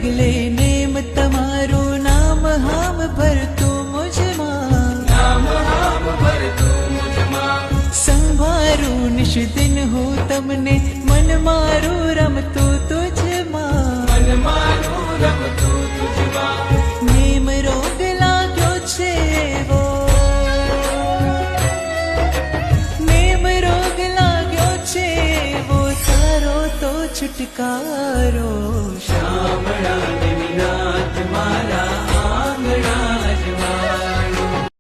પગલે નેમ તમારું નામ હામ ભરતું મુજમાં, નામ હામ ભરતું મુજમાં. સંભારું નિષ્દિન હું તમને, મન મારું રમતું તુજમાં, મન મારું રમતું તુજમાં. નેમ રોગ લાગ્યો છે એવો, નેમ રોગ લાગ્યો છે એવો, તારો તો છુટકારો.